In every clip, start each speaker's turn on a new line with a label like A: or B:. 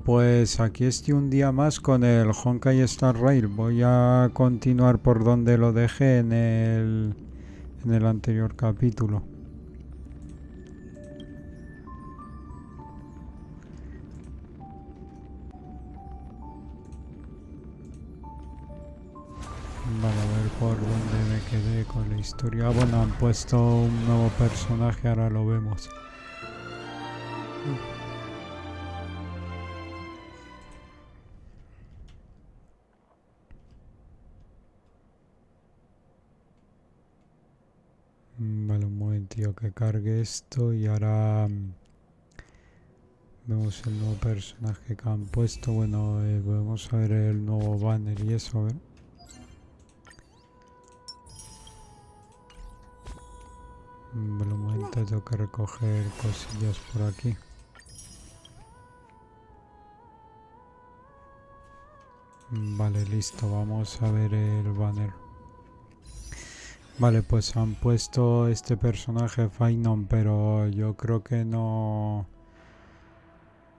A: pues aquí estoy un día más con el Honkai Star Rail. Voy a continuar por donde lo dejé en el anterior capítulo. Vale, a ver por dónde me quedé con la historia. Bueno, han puesto un nuevo personaje, ahora lo vemos. Vale, un momentillo que cargue esto y ahora vemos el nuevo personaje que han puesto. Bueno, vamos a ver el nuevo banner y eso, a ver. Vale, un momento, tengo que recoger cosillas por aquí. Vale, listo, vamos a ver el banner. Vale, pues han puesto este personaje Fainon, pero yo creo que no...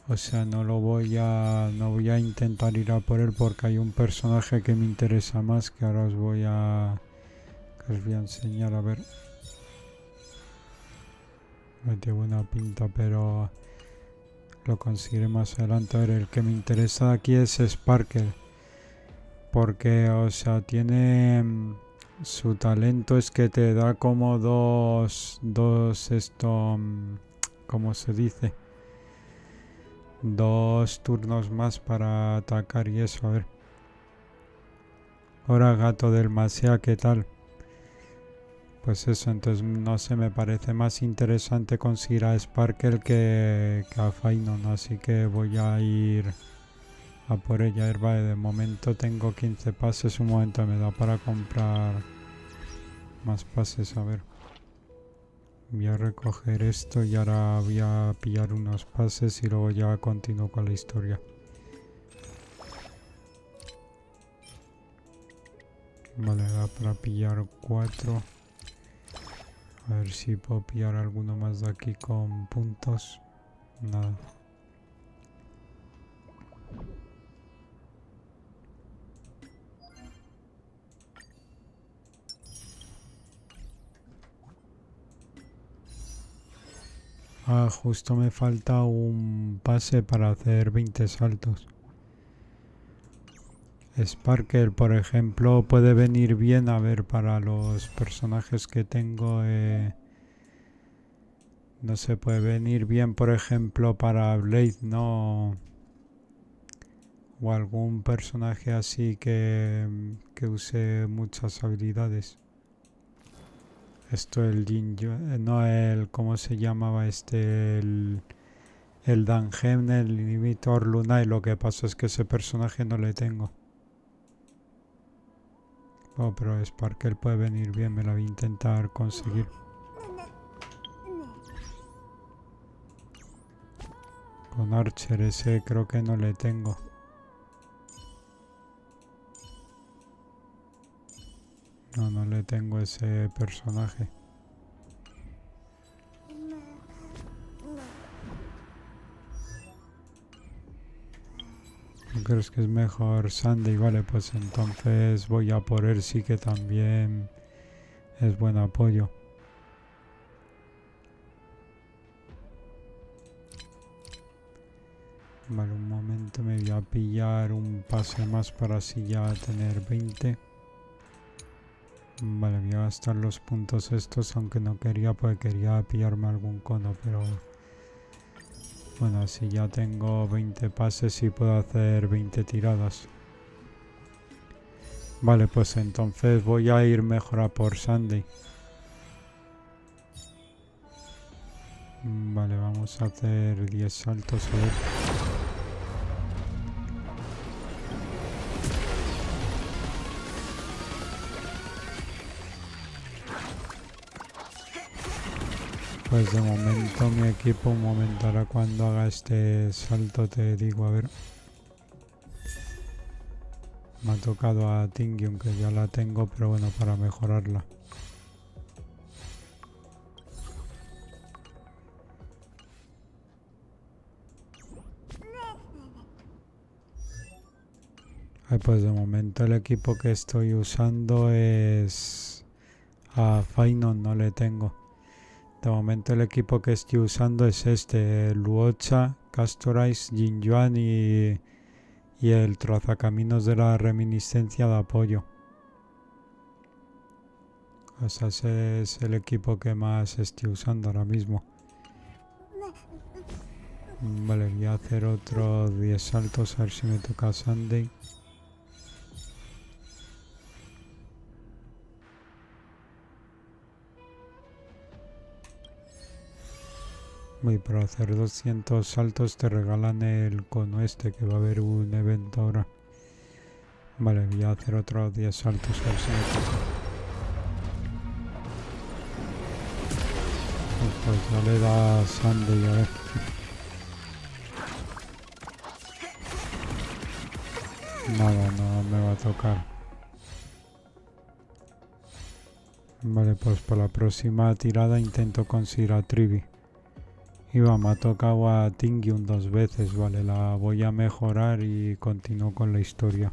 A: O sea, no voy a intentar ir a por él porque hay un personaje que me interesa más que ahora os voy a enseñar, a ver. Me tiene buena pinta, pero lo conseguiré más adelante. A ver, el que me interesa aquí es Sparkle. Porque, o sea, tiene... su talento es que te da como dos esto... ¿cómo se dice? 2 turnos más para atacar y eso, a ver. Ahora gato del Masea, ¿qué tal? Pues eso, entonces no sé, me parece más interesante conseguir a Sparkle que a Fainon, así que voy a ir a por ella. A ver, vale, de momento tengo 15 pases, un momento me da para comprar más pases, a ver. Voy a recoger esto y ahora voy a pillar unos pases y luego ya continúo con la historia. Vale, da para pillar 4. A ver si puedo pillar alguno más de aquí con puntos. Nada. Ah, justo me falta un pase para hacer 20 saltos. Sparkle, por ejemplo, puede venir bien, a ver, para los personajes que tengo. No se puede venir bien, por ejemplo, para Blade, ¿no? O algún personaje así que use muchas habilidades. Esto el no el, ¿cómo se llamaba este? El Danjem, el inhibitor Lunai. Lo que pasa es que ese personaje no le tengo. Oh, pero Sparkle puede venir bien, me la voy a intentar conseguir. Con Archer ese creo que no le tengo. No le tengo ese personaje. ¿No crees que es mejor Sunday? Vale, pues entonces voy a por él, sí que también es buen apoyo. Vale, un momento, me voy a pillar un pase más para así ya tener 20. Vale, voy a gastar los puntos estos, aunque no quería, porque quería pillarme algún cono, pero... Bueno, así ya tengo 20 pases y puedo hacer 20 tiradas. Vale, pues entonces voy a ir mejor a por Sunday. Vale, vamos a hacer 10 saltos, a ver. Pues de momento mi equipo, un momento, ahora cuando haga este salto te digo, a ver. Me ha tocado a Tingyun, que ya la tengo, pero bueno, para mejorarla. Ay, pues de momento el equipo que estoy usando es... A Fainon no le tengo. De momento el equipo que estoy usando es este, Luocha, Castorize, Jinyuan y el trazacaminos de la reminiscencia de apoyo. O sea, ese es el equipo que más estoy usando ahora mismo. Vale, voy a hacer otros 10 saltos a ver si me toca Sunday. Voy para hacer 200 saltos te regalan el cono este, que va a haber un evento ahora. Vale, voy a hacer otros 10 saltos a ver si me toca. Pues ya le da Sunday, a ver. Nada, no me va a tocar. Vale, pues para la próxima tirada intento conseguir a Trivi. Y va, me ha tocado a Tingyun 2 veces, vale, la voy a mejorar y continúo con la historia.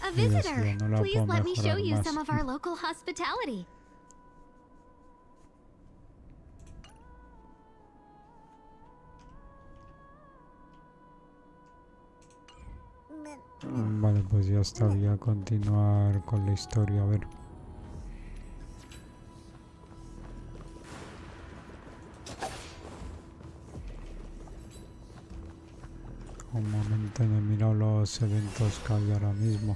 B: A visitor. Please let me show you some of our local hospitality.
A: Vale, pues ya está, voy a continuar con la historia, a ver. Un momento, me he mirado los eventos que hay ahora mismo.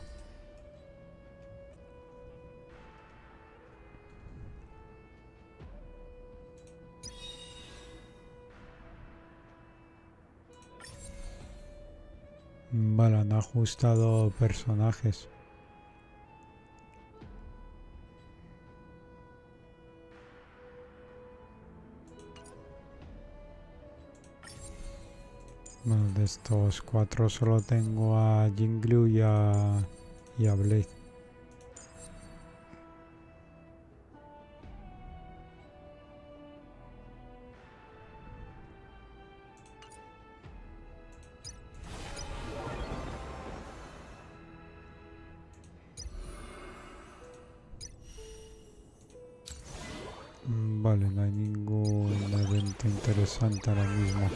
A: Vale, han ajustado personajes. Bueno, de estos 4 solo tengo a Jingliu y a Blade. Vale, no hay ningún evento interesante ahora mismo.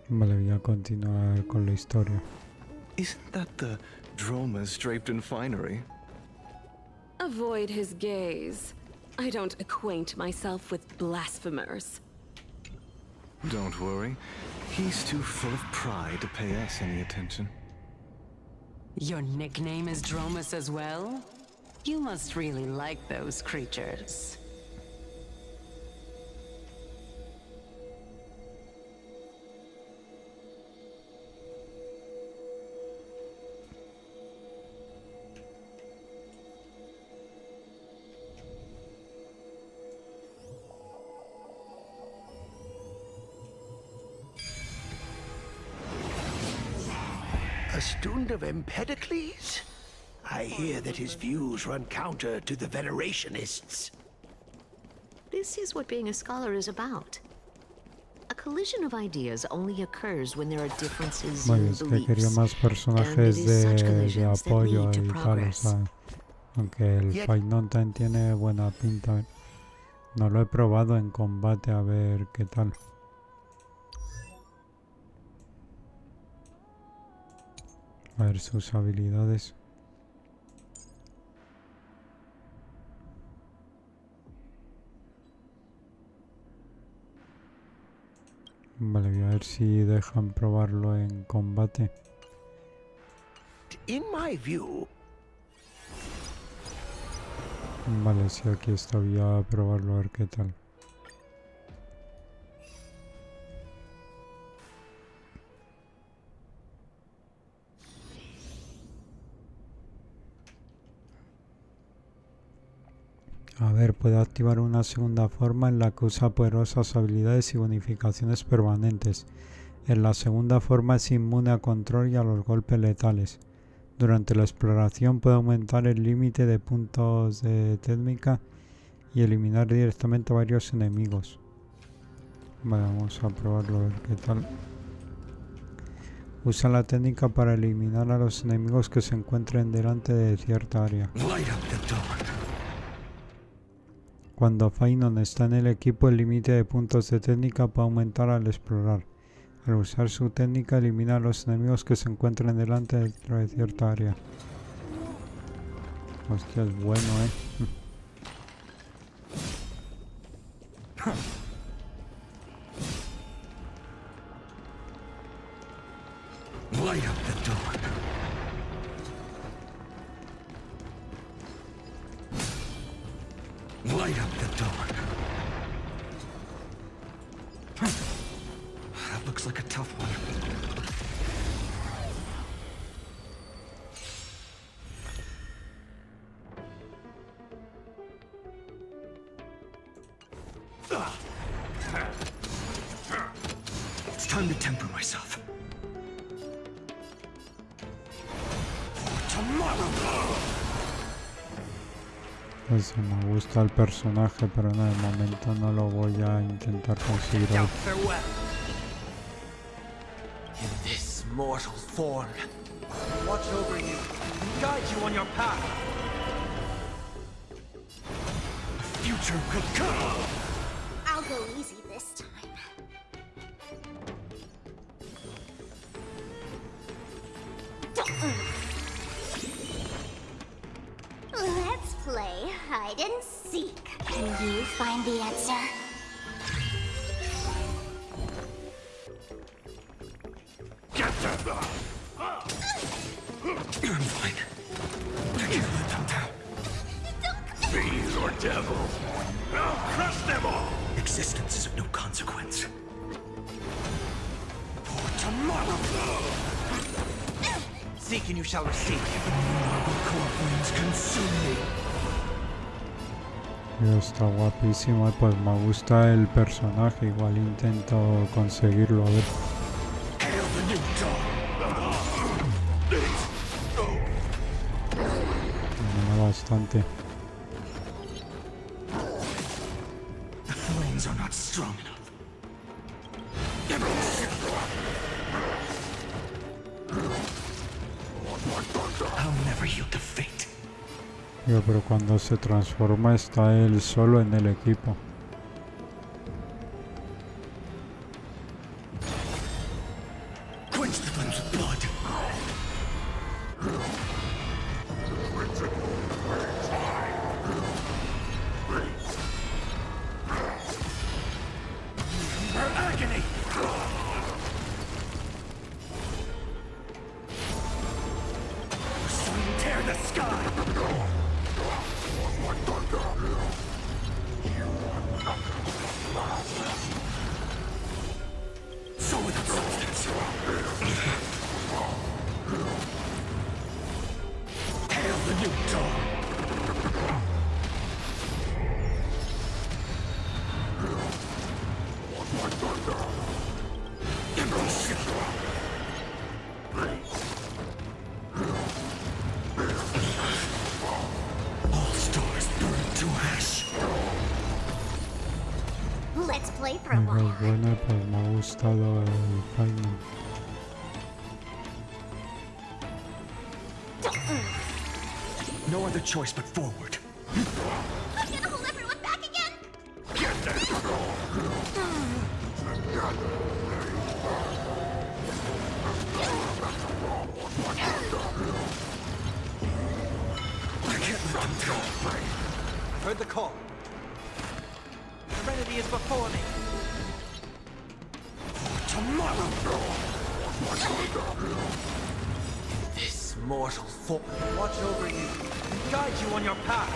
A: Vale, voy a continuar con la historia.
C: Isn't that the dromas draped in finery?
D: Avoid his gaze. I don't acquaint myself with blasphemers.
C: Don't worry. He's too full of pride to pay us any attention.
E: Your nickname is Dromus as well? You must really like those creatures.
F: A student of Empedocles? I hear that his views run counter to the Venerationists.
G: This is what being a scholar is about. A collision of ideas only occurs when there are differences
A: Vale,
G: in
A: es que quería
G: beliefs.
A: más personajes de apoyo y tal, o sea, aunque el Fainon también tiene buena pinta. No lo he probado en combate, a ver qué tal. A ver sus habilidades. Vale, voy a ver si dejan probarlo en combate.
F: In my view,
A: Vale, sí, aquí está, voy a probarlo a ver qué tal. A ver, puede activar una segunda forma en la que usa poderosas habilidades y bonificaciones permanentes. En la segunda forma es inmune a control y a los golpes letales. Durante la exploración puede aumentar el límite de puntos de técnica y eliminar directamente a varios enemigos. Vale, vamos a probarlo a ver qué tal. Usa la técnica para eliminar a los enemigos que se encuentren delante de cierta área. Cuando Fainon está en el equipo, el límite de puntos de técnica puede aumentar al explorar. Al usar su técnica, elimina a los enemigos que se encuentren delante dentro de cierta área. Hostia, es bueno,
F: Light up the door. Light up the door. That looks like a tough one. It's time to temper myself.
A: Pues me gusta el personaje, pero no, de momento no lo voy a intentar conseguir hoy.
H: In this mortal form, watch over you and guide you on your path.
F: The future will come.
B: I'll go easy this time. Let's play hide and seek. Can you find the answer?
F: I'm fine. I can't let them down. Fiends or devils, I'll crush them all! Existence is of no consequence. For tomorrow!
H: Seek and you shall receive.
F: Marble core flames consume me.
A: Está guapísimo, pues me gusta el personaje, igual intento conseguirlo, a ver.
F: Hail the new dawn!
A: Me mola bastante.
F: The flames are not strong enough. I'll never yield to fate.
A: Pero cuando se transforma está él solo en el equipo.
F: Quench the flames with blood. Her agony! Tear the sky! So without substance. Hail the new dawn! All stars burn to ash.
B: Let's play for a
A: Es
B: while.
A: bueno, pues me ha gustado el Final.
F: No other choice but forward.
B: I'm gonna hold everyone back again.
F: I can't let them go.
H: I've heard the call. Serenity is before me.
F: Tomorrow!
H: This mortal form, watch over you and guide you on your path.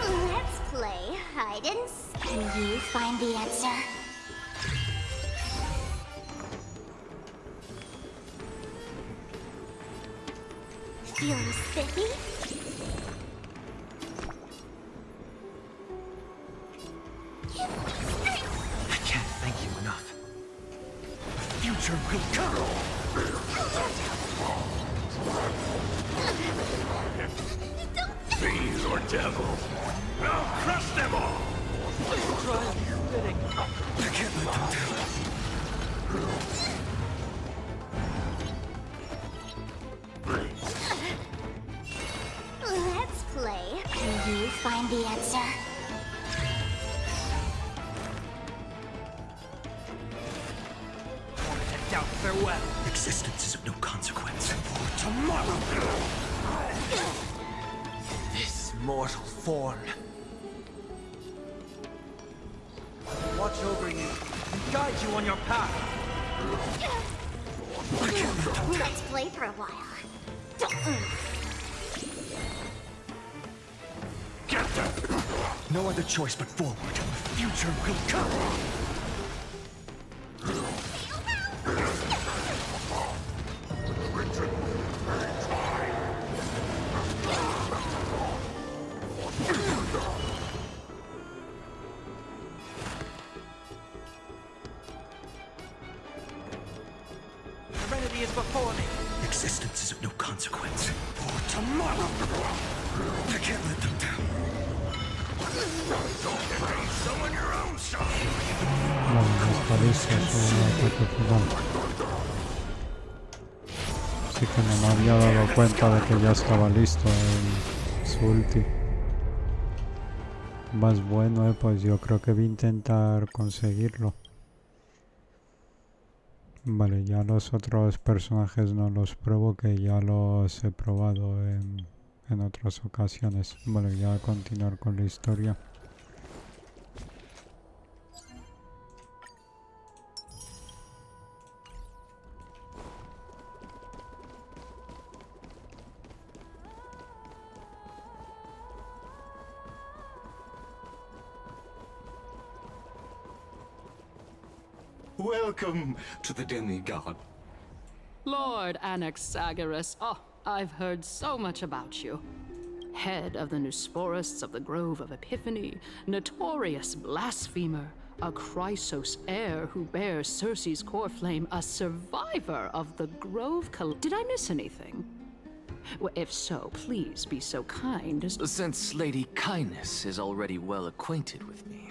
B: Let's play hide and seek. Can you find the answer? Feeling spiffy?
H: I can't thank you enough.
F: The future will come! Fiends or devils? I'll crush them all!
H: Try spitting.
F: I can't let them do
B: Let's play. Can you find the answer?
H: Head down, farewell.
F: Existence is of no consequence. For tomorrow!
H: This mortal form. Watch over you and guide you on your path.
B: Let's play for a while.
F: Get them! No other choice but forward. The future will come!
H: Serenity is before me.
F: Existence is of no consequence. For tomorrow! I can't let them down. Don't get someone your own side!
A: Vale, ya está listo su ataque final. Así que no me había dado cuenta de que ya estaba listo su ulti. Más bueno, pues yo creo que voy a intentar conseguirlo. Vale, ya los otros personajes no los pruebo, que ya los he probado en otras ocasiones. Vale, ya a continuar con la historia.
C: Welcome to the demigod.
I: Lord Anaxagoras, oh, I've heard so much about you. Head of the Nusporists of the Grove of Epiphany, notorious blasphemer, a Chrysos heir who bears Circe's core flame, a survivor of the Grove Did I miss anything? Well, if so, please be so kind as...
J: Since Lady Kindness is already well acquainted with me,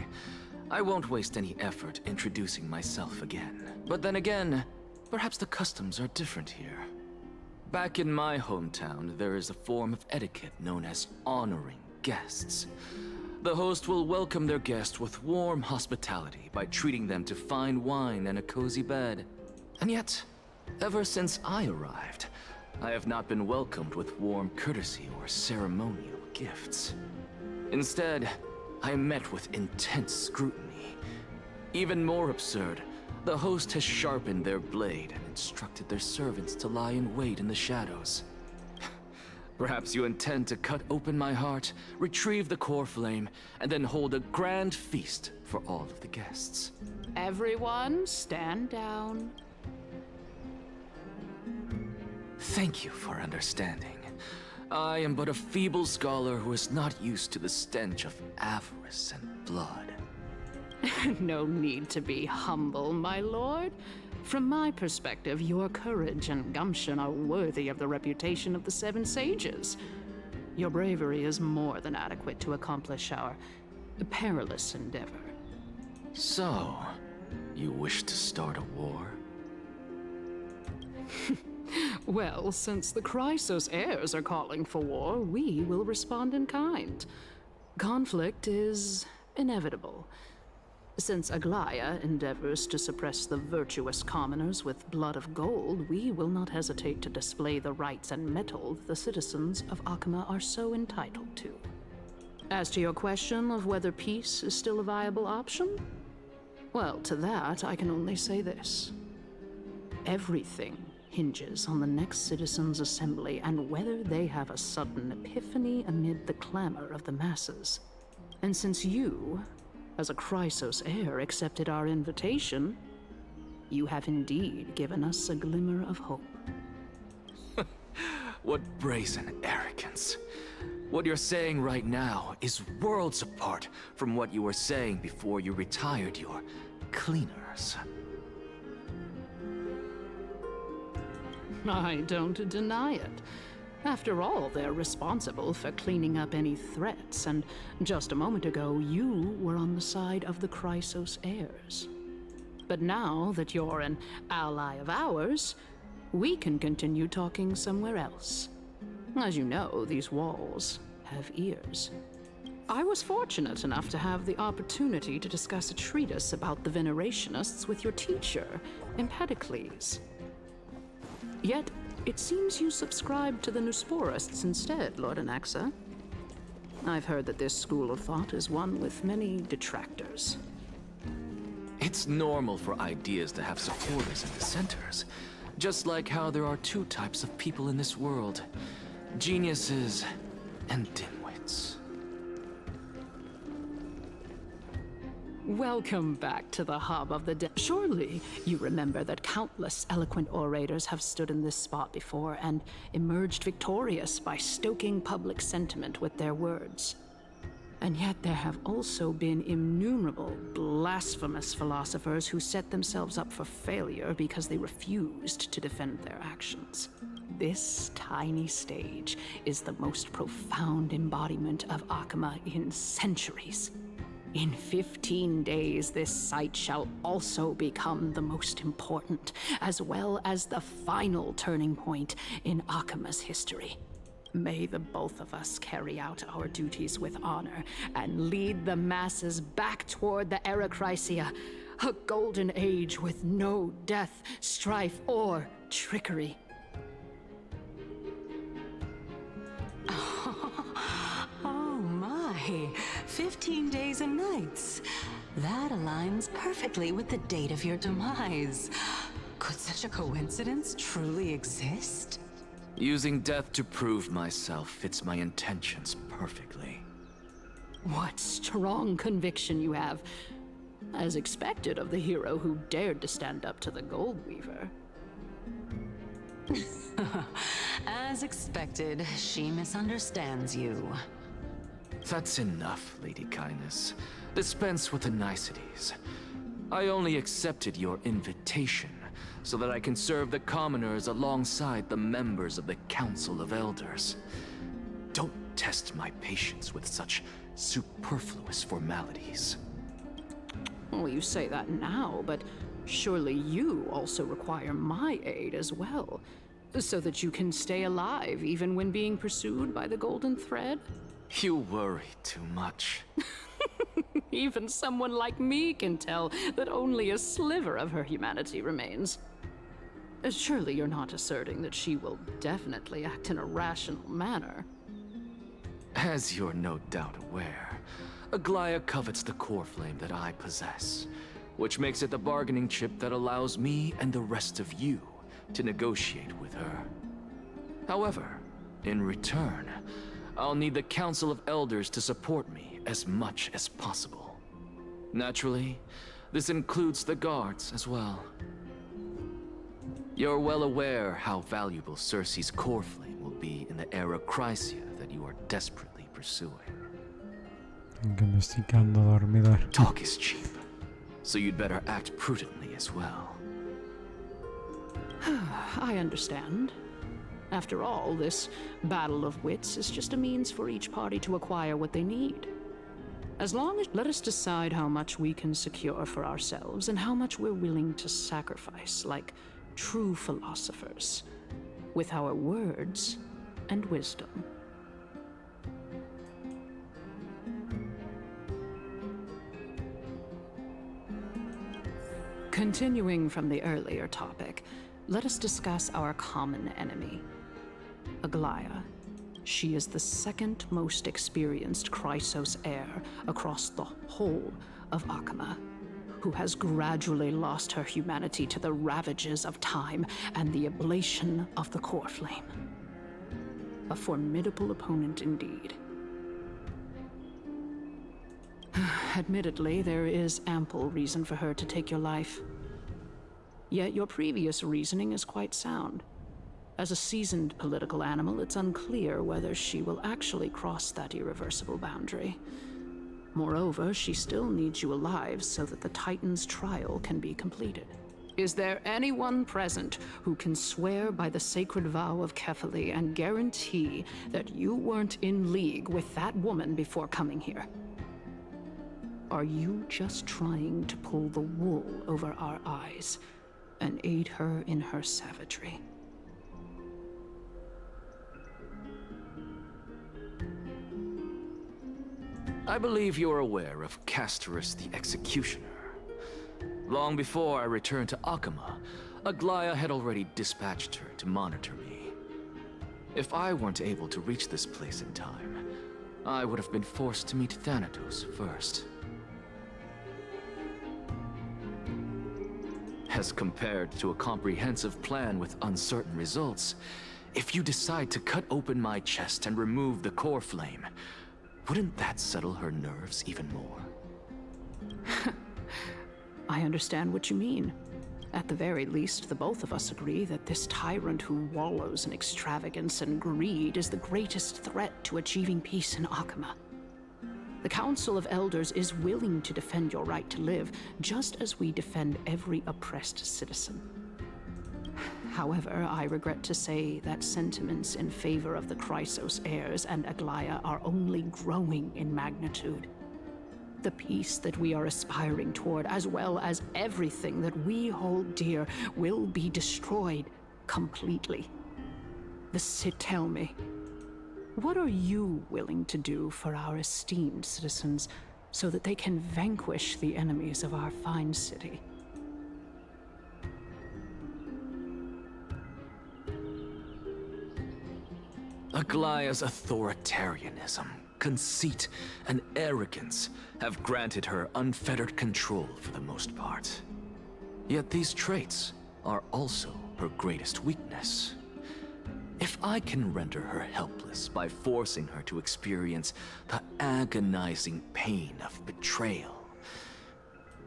J: I won't waste any effort introducing myself again. But then again, perhaps the customs are different here. Back in my hometown, there is a form of etiquette known as honoring guests. The host will welcome their guest with warm hospitality by treating them to fine wine and a cozy bed. And yet, ever since I arrived, I have not been welcomed with warm courtesy or ceremonial gifts. Instead, I am met with intense scrutiny. Even more absurd, the host has sharpened their blade and instructed their servants to lie in wait in the shadows. Perhaps you intend to cut open my heart, retrieve the core flame, and then hold a grand feast for all of the guests.
I: Everyone, stand down.
J: Thank you for understanding. I am but a feeble scholar who is not used to the stench of avarice and blood.
I: No need to be humble, my lord. From my perspective, your courage and gumption are worthy of the reputation of the Seven Sages. Your bravery is more than adequate to accomplish our perilous endeavor.
J: So, you wish to start a war?
I: Well, since the Chrysos heirs are calling for war, we will respond in kind. Conflict is inevitable. Since Aglaya endeavors to suppress the virtuous commoners with blood of gold, we will not hesitate to display the rights and mettle the citizens of Akama are so entitled to. As to your question of whether peace is still a viable option, well, to that I can only say this. Everything hinges on the next citizens' assembly and whether they have a sudden epiphany amid the clamor of the masses. And since you, as a Chrysos heir, accepted our invitation, you have indeed given us a glimmer of hope.
J: What brazen arrogance. What you're saying right now is worlds apart from what you were saying before you retired your cleaners.
I: I don't deny it. After all, they're responsible for cleaning up any threats, and just a moment ago, you were on the side of the Chrysos heirs. But now that you're an ally of ours, we can continue talking somewhere else. As you know, these walls have ears. I was fortunate enough to have the opportunity to discuss a treatise about the Venerationists with your teacher, Empedocles. Yet, it seems you subscribe to the Nusporists instead, Lord ANAXA. I've heard that this school of thought is one with many detractors.
J: It's normal for ideas to have supporters and dissenters. Just like how there are two types of people in this world. Geniuses and dimwits.
I: Welcome back to the hub of the Surely you remember that countless eloquent orators have stood in this spot before and emerged victorious by stoking public sentiment with their words. And yet there have also been innumerable blasphemous philosophers who set themselves up for failure because they refused to defend their actions. This tiny stage is the most profound embodiment of Akama in centuries. In 15 days, this site shall also become the most important, as well as the final turning point in Akama's history. May the both of us carry out our duties with honor and lead the masses back toward the Era Chrysia, a golden age with no death, strife, or trickery.
E: Oh my, 15 days and nights. That aligns perfectly with the date of your demise. Could such a coincidence truly exist?
J: Using death to prove myself fits my intentions perfectly.
I: What strong conviction you have, as expected of the hero who dared to stand up to the Gold Weaver.
E: As expected, she misunderstands you.
J: That's enough, Lady Kindness. Dispense with the niceties. I only accepted your invitation so that I can serve the commoners alongside the members of the Council of Elders. Don't test my patience with such superfluous formalities.
I: Well, you say that now, but surely you also require my aid as well, so that you can stay alive even when being pursued by the Golden Thread?
J: You worry too much.
I: Even someone like me can tell that only a sliver of her humanity remains. Surely you're not asserting that she will definitely act in a rational manner.
J: As you're no doubt aware, Aglaya covets the core flame that I possess, which makes it the bargaining chip that allows me and the rest of you to negotiate with her. However, in return, I'll need the Council of Elders to support me as much as possible. Naturally, this includes the guards as well. You're well aware how valuable Cersei's core flame will be in the Era Chrysia that you are desperately pursuing.
A: Que me estoy quedando dormida.
J: Talk is cheap, so you'd better act prudently as well.
I: I understand. After all, this battle of wits is just a means for each party to acquire what they need. As long as let us decide how much we can secure for ourselves and how much we're willing to sacrifice, like true philosophers, with our words and wisdom. Continuing from the earlier topic, let us discuss our common enemy, Aglaya. She is the second most experienced Chrysos heir across the whole of Akama, who has gradually lost her humanity to the ravages of time and the ablation of the core flame. A formidable opponent indeed. Admittedly, there is ample reason for her to take your life. Yet your previous reasoning is quite sound. As a seasoned political animal, it's unclear whether she will actually cross that irreversible boundary. Moreover, she still needs you alive so that the Titan's trial can be completed. Is there anyone present who can swear by the sacred vow of Kefali and guarantee that you weren't in league with that woman before coming here? Are you just trying to pull the wool over our eyes and aid her in her savagery?
J: I believe you're aware of Castorus the Executioner. Long before I returned to Akama, Aglaya had already dispatched her to monitor me. If I weren't able to reach this place in time, I would have been forced to meet Thanatos first. As compared to a comprehensive plan with uncertain results, if you decide to cut open my chest and remove the core flame, wouldn't that settle her nerves even more?
I: I understand what you mean. At the very least, the both of us agree that this tyrant who wallows in extravagance and greed is the greatest threat to achieving peace in Akama. The Council of Elders is willing to defend your right to live, just as we defend every oppressed citizen. However, I regret to say that sentiments in favor of the Chrysos heirs and Aglaya are only growing in magnitude. The peace that we are aspiring toward, as well as everything that we hold dear, will be destroyed completely. Tell me, what are you willing to do for our esteemed citizens so that they can vanquish the enemies of our fine city?
J: Aglaya's authoritarianism, conceit, and arrogance have granted her unfettered control for the most part. Yet these traits are also her greatest weakness. If I can render her helpless by forcing her to experience the agonizing pain of betrayal,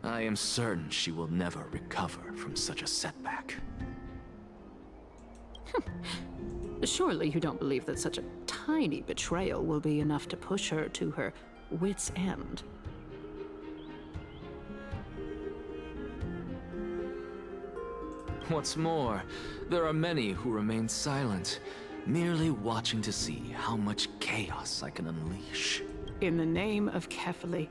J: I am certain she will never recover from such a setback.
I: Surely you don't believe that such a tiny betrayal will be enough to push her to her wit's end.
J: What's more, there are many who remain silent, merely watching to see how much chaos I can unleash.
I: In the name of Kefali,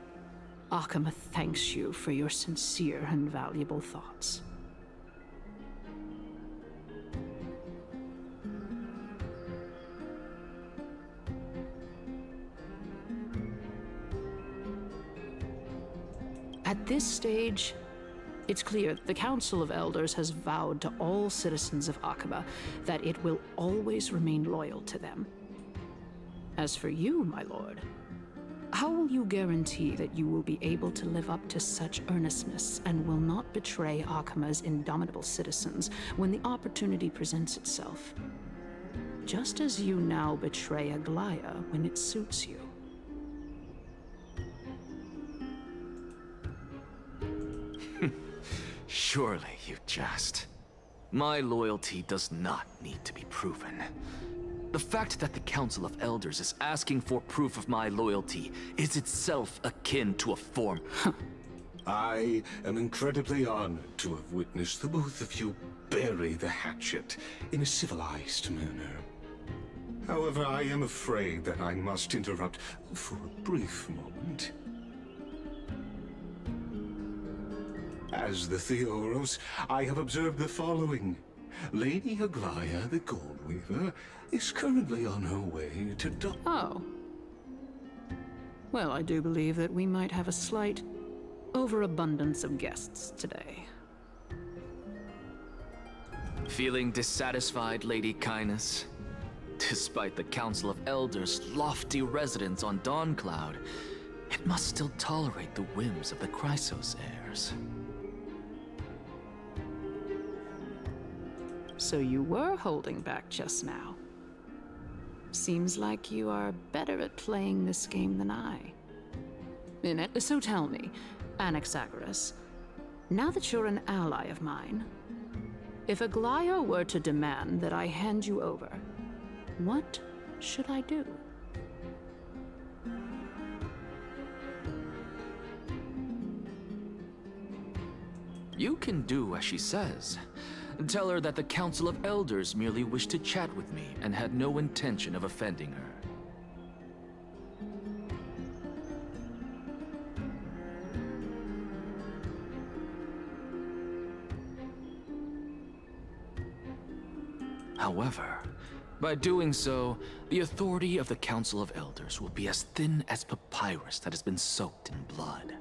I: Akama thanks you for your sincere and valuable thoughts. At this stage, it's clear the Council of Elders has vowed to all citizens of Akama that it will always remain loyal to them. As for you, my lord, how will you guarantee that you will be able to live up to such earnestness and will not betray Akama's indomitable citizens when the opportunity presents itself? Just as you now betray Aglaya when it suits you.
J: Surely you jest. My loyalty does not need to be proven. The fact that the Council of Elders is asking for proof of my loyalty is itself akin to a form.
F: I am incredibly honored to have witnessed the both of you bury the hatchet in a civilized manner. However, I am afraid that I must interrupt for a brief moment. As the Theoros, I have observed the following. Lady Aglaya, the Gold Weaver, is currently on her way to
I: Oh. Well, I do believe that we might have a slight overabundance of guests today.
J: Feeling dissatisfied, Lady Kindness? Despite the Council of Elders' lofty residence on Dawncloud, it must still tolerate the whims of the Chrysos heirs.
I: So you were holding back just now. Seems like you are better at playing this game than I. So tell me, Anaxagoras, now that you're an ally of mine, if Aglaya were to demand that I hand you over, what should I do?
J: You can do as she says. Tell her that the Council of Elders merely wished to chat with me and had no intention of offending her. However, by doing so, the authority of the Council of Elders will be as thin as papyrus that has been soaked in blood.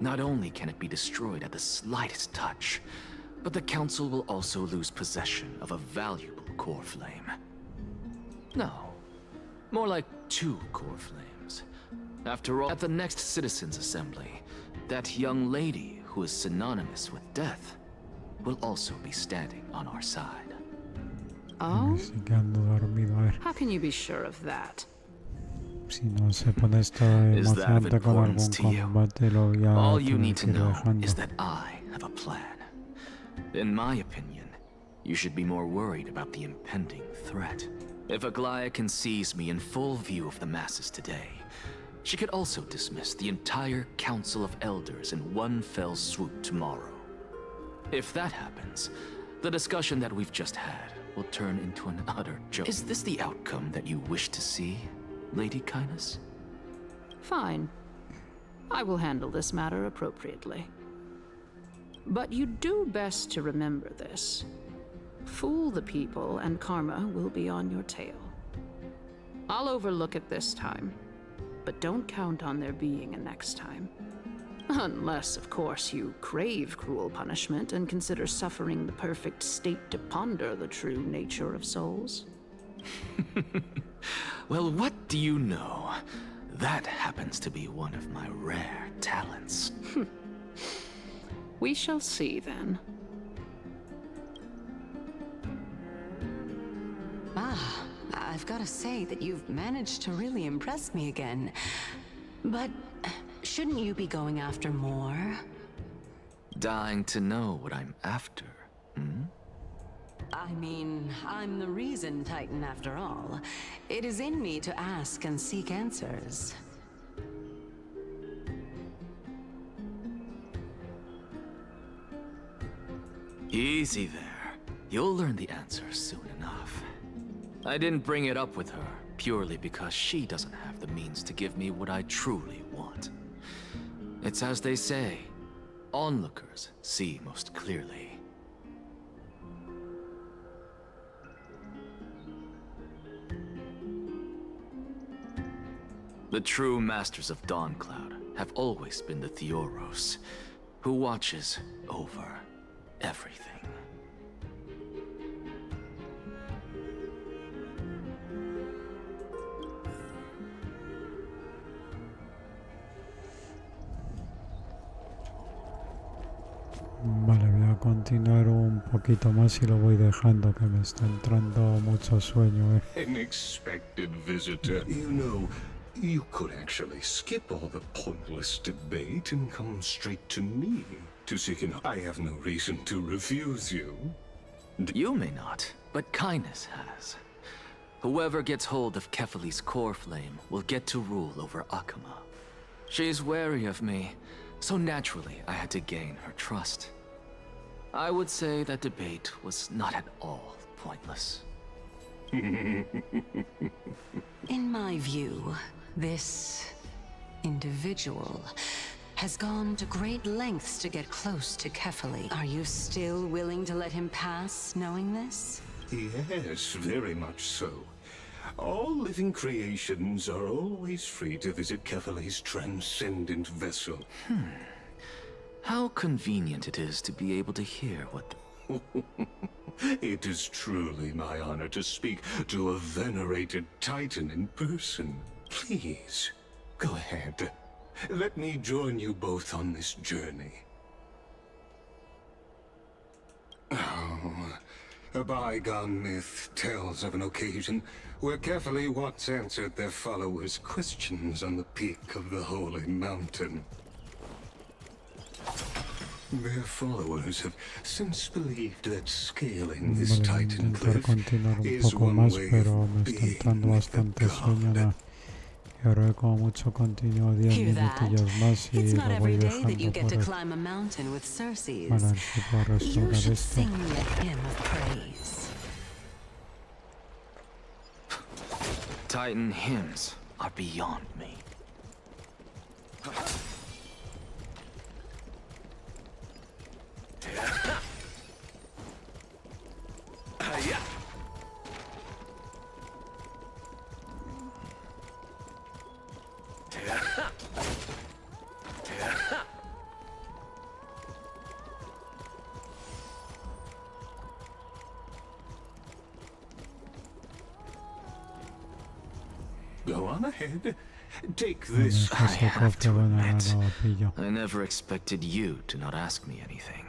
J: Not only can it be destroyed at the slightest touch, but the Council will also lose possession of a valuable core flame. No, more like 2 core flames. After all, at the next Citizens' Assembly, that young lady who is synonymous with death will also be standing on our side.
I: Oh?
A: Sí que ando dormido, a ver.
I: How can you be sure of that?
A: Si no se pone esto
J: Is that of
A: emocionante con algún
J: importance to you?
A: combate, lo voy a
J: All you
A: tener
J: need
A: que
J: to
A: ir
J: know
A: dejando.
J: is that I have a plan. In my opinion, you should be more worried about the impending threat. If Aglaya can seize me in full view of the masses today, she could also dismiss the entire Council of Elders in one fell swoop tomorrow. If that happens, the discussion that we've just had will turn into an utter joke. Is this the outcome that you wish to see, Lady Kindness?
I: Fine. I will handle this matter appropriately. But you do best to remember this. Fool the people and karma will be on your tail. I'll overlook it this time, but don't count on there being a next time. Unless, of course, you crave cruel punishment and consider suffering the perfect state to ponder the true nature of souls.
J: Well, what do you know? That happens to be one of my rare talents.
I: We shall see then.
E: Ah, I've got to say that you've managed to really impress me again. But shouldn't you be going after more?
J: Dying to know what I'm after, hmm?
E: I mean, I'm the reason Titan after all. It is in me to ask and seek answers.
J: Easy there. You'll learn the answer soon enough. I didn't bring it up with her purely because she doesn't have the means to give me what I truly want. It's as they say, onlookers see most clearly. The true masters of Dawncloud have always been the Theoros, who watches over everything.
A: Vale, voy a continuar un poquito más y lo voy dejando, que me está entrando mucho sueño,
F: Unexpected visitor. You know, you could actually skip all the pointless debate and come straight to me to seek an... I have no reason to refuse you.
J: You may not, but Kindness has. Whoever gets hold of Kefali's core flame will get to rule over Akama. She's wary of me, so naturally I had to gain her trust. I would say that debate was not at all pointless.
E: In my view, this individual has gone to great lengths to get close to Kefali. Are you still willing to let him pass, knowing this?
F: Yes, very much so. All living creations are always free to visit Kefali's transcendent vessel.
J: How convenient it is to be able to hear what
F: It is truly my honor to speak to a venerated Titan in person. Please, go ahead. Let me join you both on this journey. Oh, a bygone myth tells of an occasion where Kefali once answered their followers' questions on the peak of the Holy Mountain. Their followers have since believed that scaling this
A: Vale, voy a
F: Titan
A: intentar
F: cliff
A: continuar un
F: is
A: poco
F: one
A: más,
F: way
A: pero
F: of
A: me está
F: being
A: entrando
F: with the
A: bastante sueño.
F: god.
A: ahora como mucho continúo 10
E: Hear that?
A: minutillos más y
E: It's
A: lo
E: not
A: voy
E: every day that you
A: dejando
E: get
A: por
E: to
A: hoy.
E: climb a mountain with Circes.
A: Para ver si puedo
E: You
A: restaurar
E: should
A: esto.
E: sing me a hymn of praise.
J: Titan hymns are beyond me.
F: Go on ahead. Take this.
J: I have to admit,
A: lo pillo.
J: I never expected you to not ask me anything.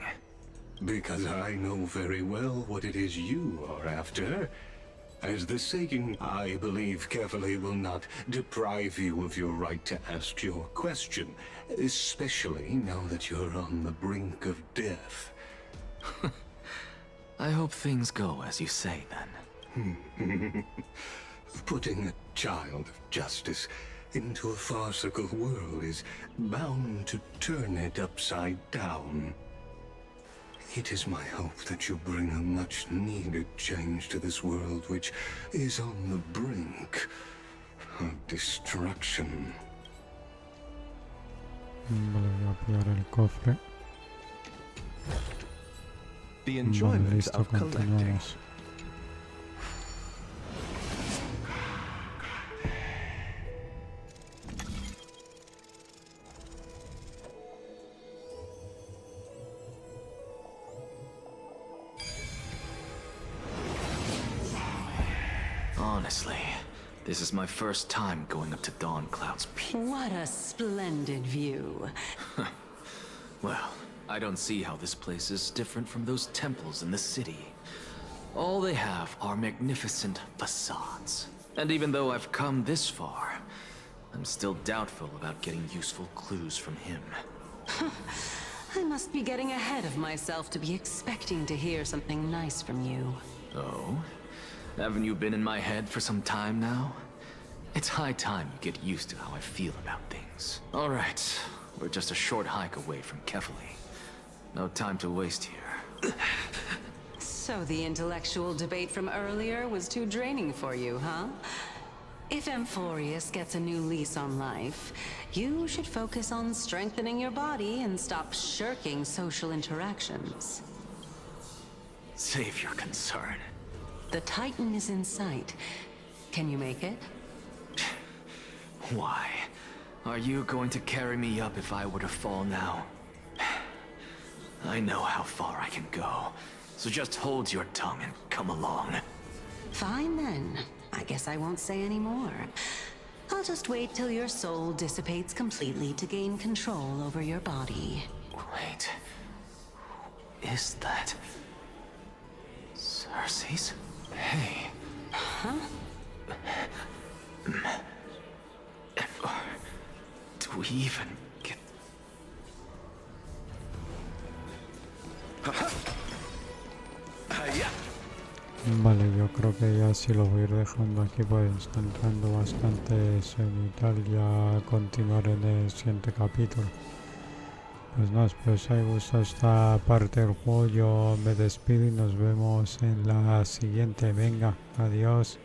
F: Because I know very well what it is you are after. As the saying, I believe carefully will not deprive you of your right to ask your question, especially now that you're on the brink of death.
J: I hope things go as you say, then.
F: Putting a child of justice into a farcical world is bound to turn it upside down. It is my hope that you bring a much-needed change to this world which is on the brink of destruction.
A: Vale, voy a pillar el cofre.
H: The
A: Vale,
H: enjoyment
A: listo,
H: of collecting.
A: continuamos.
J: Honestly, this is my first time going up to Dawn Cloud's peak.
E: What a splendid view.
J: Well, I don't see how this place is different from those temples in the city. All they have are magnificent facades. And even though I've come this far, I'm still doubtful about getting useful clues from him.
E: I must be getting ahead of myself to be expecting to hear something nice from you.
J: Oh? Haven't you been in my head for some time now? It's high time you get used to how I feel about things. All right, we're just a short hike away from Kefali. No time to waste here.
E: So the intellectual debate from earlier was too draining for you, huh? If Amphorius gets a new lease on life, you should focus on strengthening your body and stop shirking social interactions.
J: Save your concern.
E: The Titan is in sight. Can you make it?
J: Why? Are you going to carry me up if I were to fall now? I know how far I can go, so just hold your tongue and come along.
E: Fine then. I guess I won't say any more. I'll just wait till your soul dissipates completely to gain control over your body.
J: Wait. Who is that? Circes? Hey.
E: Huh?
J: Do we even get...
A: Vale, yo creo que ya sí lo voy a ir dejando aquí, pues está entrando bastante sueño y tal. Ya continuaré en el siguiente capítulo. Pues nada, espero os haya gustado esta parte del juego. Yo me despido y nos vemos en la siguiente. Venga, adiós.